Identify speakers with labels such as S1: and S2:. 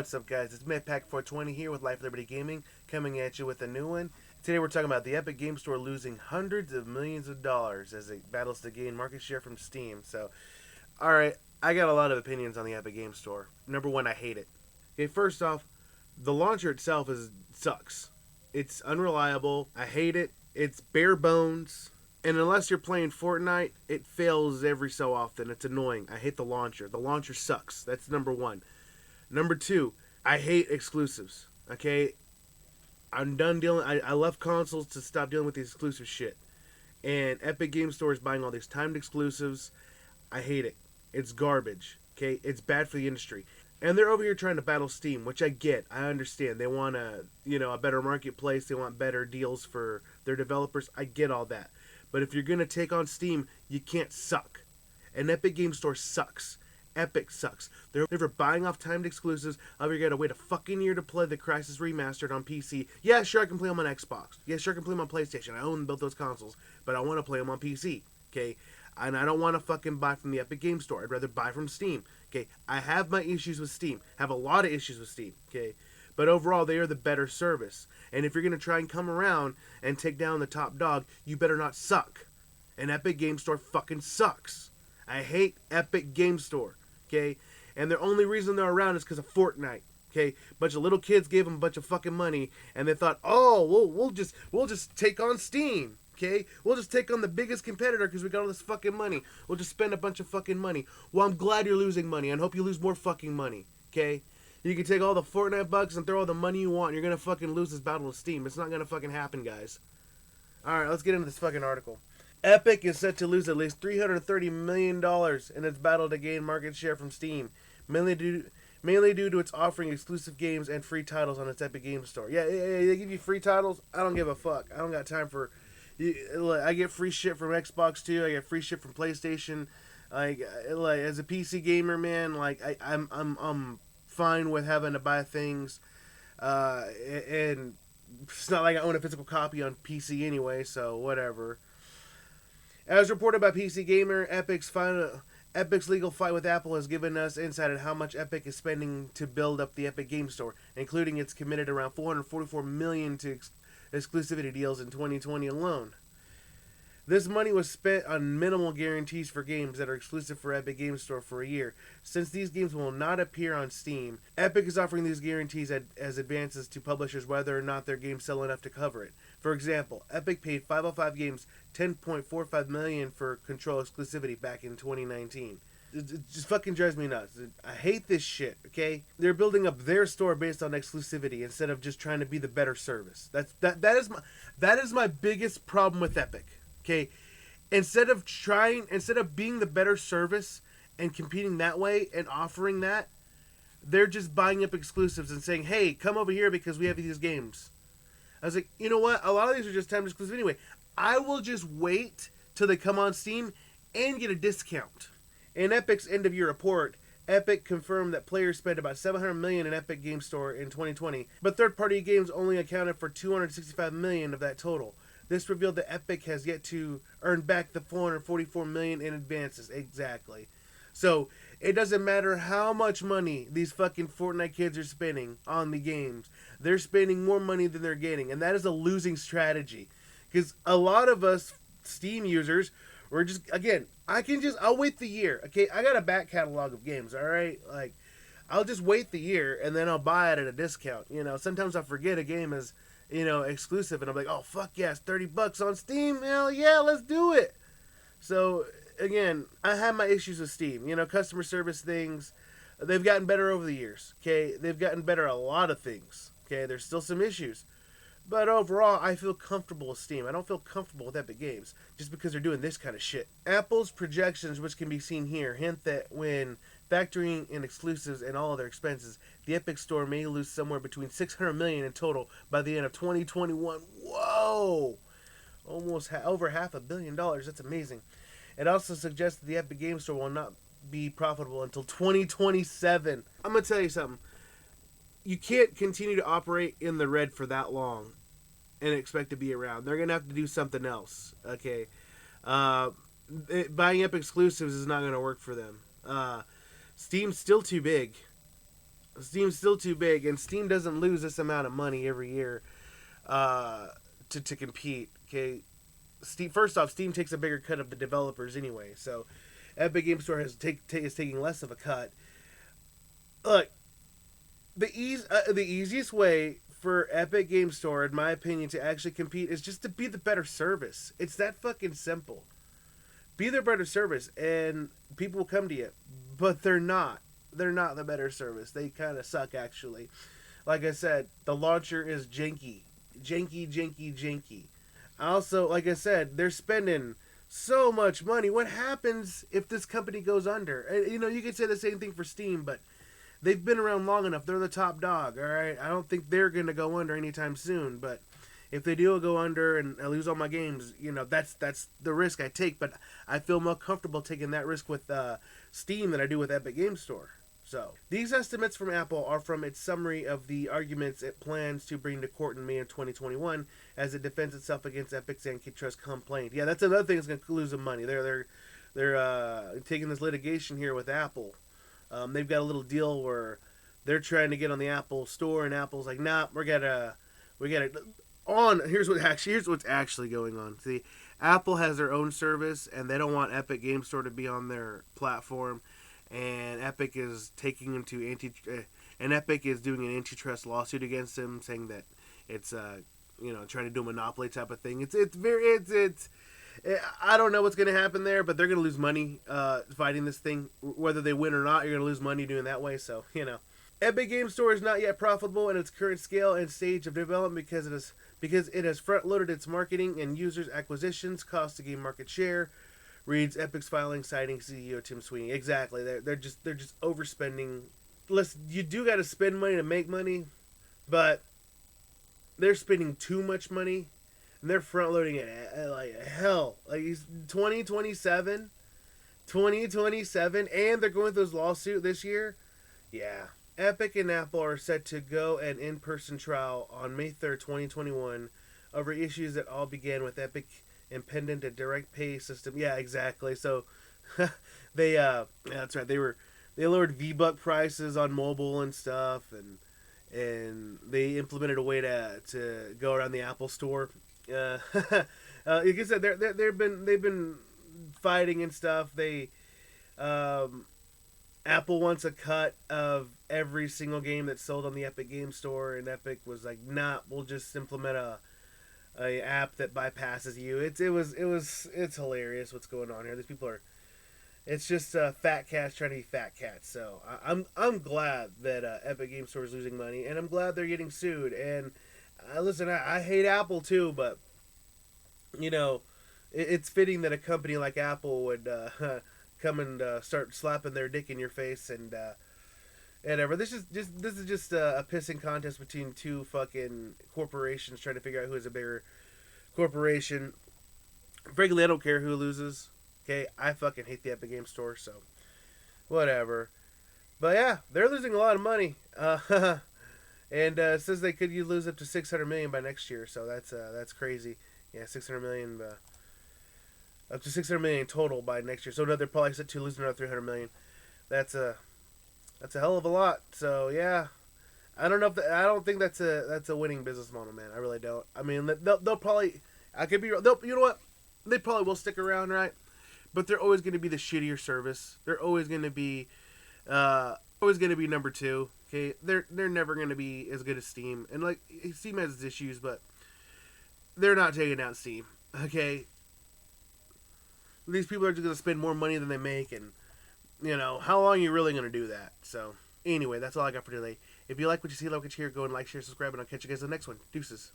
S1: What's up, guys? It's MedPack420 here with Life Liberty Gaming, coming at you with a new one. Today we're talking about the Epic Game Store losing hundreds of millions of dollars as it battles to gain market share from Steam. So, alright, I got a lot of opinions on the Epic Game Store. Number one, I hate it. Okay, first off, the launcher itself sucks. It's unreliable. I hate it. It's bare bones. And unless you're playing Fortnite, it fails every so often. It's annoying. I hate the launcher. The launcher sucks. That's number one. Number two, I hate exclusives. Okay? I'm done dealing. I left consoles to stop dealing with the exclusive shit. And Epic Game Store is buying all these timed exclusives. I hate it. It's garbage. Okay? It's bad for the industry. And they're over here trying to battle Steam, which I get. I understand. They want a better marketplace. They want better deals for their developers. I get all that. But if you're going to take on Steam, you can't suck. And Epic Game Store sucks. Epic sucks. They're for buying off timed exclusives. You're going to wait a fucking year to play the Crysis Remastered on PC. Yeah, sure, I can play them on Xbox. Yeah, sure, I can play them on PlayStation. I own both those consoles. But I want to play them on PC. Okay? And I don't want to fucking buy from the Epic Game Store. I'd rather buy from Steam. Okay? I have my issues with Steam. Have a lot of issues with Steam. Okay? But overall, they are the better service. And if you're going to try and come around and take down the top dog, you better not suck. And Epic Game Store fucking sucks. I hate Epic Game Store. Okay? And the only reason they're around is because of Fortnite. Okay? Bunch of little kids gave them a bunch of fucking money, and they thought, oh, we'll just take on Steam. Okay? We'll just take on the biggest competitor because we got all this fucking money. We'll just spend a bunch of fucking money. Well, I'm glad you're losing money, and hope you lose more fucking money. Okay? You can take all the Fortnite bucks and throw all the money you want, and you're going to fucking lose this battle with Steam. It's not going to fucking happen, guys. Alright, let's get into this fucking article. Epic is set to lose at least $330 million in its battle to gain market share from Steam, mainly due to its offering exclusive games and free titles on its Epic Game Store. Yeah, they give you free titles. I don't give a fuck. I don't got time for... I get free shit from Xbox too. I get free shit from PlayStation. Like as a PC gamer, man, like I'm fine with having to buy things, and it's not like I own a physical copy on PC anyway, so whatever. As reported by PC Gamer, Epic's legal fight with Apple has given us insight on how much Epic is spending to build up the Epic Game Store, including it's committed around $444 million to exclusivity deals in 2020 alone. This money was spent on minimal guarantees for games that are exclusive for Epic Game Store for a year. Since these games will not appear on Steam, Epic is offering these guarantees as advances to publishers whether or not their games sell enough to cover it. For example, Epic paid 505 Games $10.45 million for Control exclusivity back in 2019. It just fucking drives me nuts. I hate this shit, okay? They're building up their store based on exclusivity instead of just trying to be the better service. That is my biggest problem with Epic. Okay, instead of being the better service and competing that way and offering that, they're just buying up exclusives and saying, hey, come over here because we have these games. I was like, you know what? A lot of these are just timed exclusive anyway. I will just wait till they come on Steam and get a discount. In Epic's end-of-year report, Epic confirmed that players spent about $700 million in Epic Game Store in 2020, but third-party games only accounted for $265 million of that total. This revealed that Epic has yet to earn back the $444 million in advances. Exactly. So, it doesn't matter how much money these fucking Fortnite kids are spending on the games. They're spending more money than they're getting. And that is a losing strategy. Because a lot of us Steam users, we're just, again, I'll wait the year. Okay, I got a back catalog of games, alright? Like, I'll just wait the year and then I'll buy it at a discount. You know, sometimes I forget a game is... exclusive, and I'm like, oh, fuck yes, $30 on Steam, hell yeah, let's do it. So, again, I have my issues with Steam, customer service things, they've gotten better over the years, okay, they've gotten better at a lot of things, okay, there's still some issues, but overall, I feel comfortable with Steam. I don't feel comfortable with Epic Games, just because they're doing this kind of shit. Apple's projections, which can be seen here, hint that when factoring in exclusives and all of their expenses, the Epic Store may lose somewhere between $600 million in total by the end of 2021. Whoa! Almost over $500 million. That's amazing. It also suggests that the Epic Game Store will not be profitable until 2027. I'm going to tell you something. You can't continue to operate in the red for that long and expect to be around. They're going to have to do something else. Okay? Buying Epic exclusives is not going to work for them. Steam's still too big. Steam's still too big, and Steam doesn't lose this amount of money every year uh, to compete. Okay, Steam, first off, Steam takes a bigger cut of the developers anyway, so Epic Game Store is taking less of a cut. Look, the easiest way for Epic Game Store, in my opinion, to actually compete is just to be the better service. It's that fucking simple. Be their better service, and people will come to you. But they're not. They're not the better service. They kind of suck, actually. Like I said, the launcher is janky. Janky, janky, janky. Also, like I said, they're spending so much money. What happens if this company goes under? You know, you could say the same thing for Steam, but they've been around long enough. They're the top dog, all right? I don't think they're going to go under anytime soon, but if they do go under and I lose all my games, you know, that's the risk I take, but I feel more comfortable taking that risk with Steam than I do with Epic Game Store. So, these estimates from Apple are from its summary of the arguments it plans to bring to court in May of 2021 as it defends itself against Epic's antitrust complaint. Yeah, that's another thing that's going to lose them money. They're taking this litigation here with Apple. They've got a little deal where they're trying to get on the Apple Store, and Apple's like, nah, we gotta on. Here's what's actually going on. See, Apple has their own service, and they don't want Epic Game Store to be on their platform. And Epic is taking them to and Epic is doing an antitrust lawsuit against them, saying that it's trying to do a monopoly type of thing. It's I don't know what's going to happen there, but they're going to lose money fighting this thing. Whether they win or not, you're going to lose money doing that way. So Epic Game Store is not yet profitable in its current scale and stage of development because it has front loaded its marketing and users acquisitions costs to gain market share. Reads Epic's filing, citing CEO Tim Sweeney. Exactly, they're just overspending. Listen, you do got to spend money to make money, but they're spending too much money, and they're front loading it like hell. Like he's 2027, and they're going through this lawsuit this year. Yeah, Epic and Apple are set to go an in-person trial on May 3rd, 2021, over issues that all began with Epic impendent a direct pay system. Yeah, exactly. So yeah, that's right. They lowered V-Buck prices on mobile and stuff, and they implemented a way to go around the Apple Store. Like I said, they've been fighting and stuff. Apple wants a cut of every single game that's sold on the Epic Game Store, and Epic was like, "Nah, we'll just implement a app that bypasses you." It's hilarious what's going on here. These people are, it's just fat cats trying to be fat cats. So I'm glad that Epic Game Store is losing money, and I'm glad they're getting sued. And listen, I hate Apple too, but it's fitting that a company like Apple would come and start slapping their dick in your face and whatever. This is just a pissing contest between two fucking corporations trying to figure out who is a bigger corporation. Frankly, I don't care who loses. Okay, I fucking hate the Epic Game Store, so whatever. But yeah, they're losing a lot of money, and it says they could lose up to $600 million by next year. So that's crazy. Yeah, $600 million, up to $600 million total by next year. So no, they're probably set to lose another $300 million. That's a hell of a lot. So yeah, I don't know if I don't think that's a winning business model, man. I really don't. I mean, they'll probably, I could be, you know what? They probably will stick around, right? But they're always going to be the shittier service. They're always going to be, number two. Okay, they're never going to be as good as Steam. And like Steam has its issues, but they're not taking out Steam. Okay, these people are just going to spend more money than they make, and how long are you really going to do that? So anyway, that's all I got for today. If you like what you see, like what you hear, go and like, share, subscribe, and I'll catch you guys in the next one. Deuces.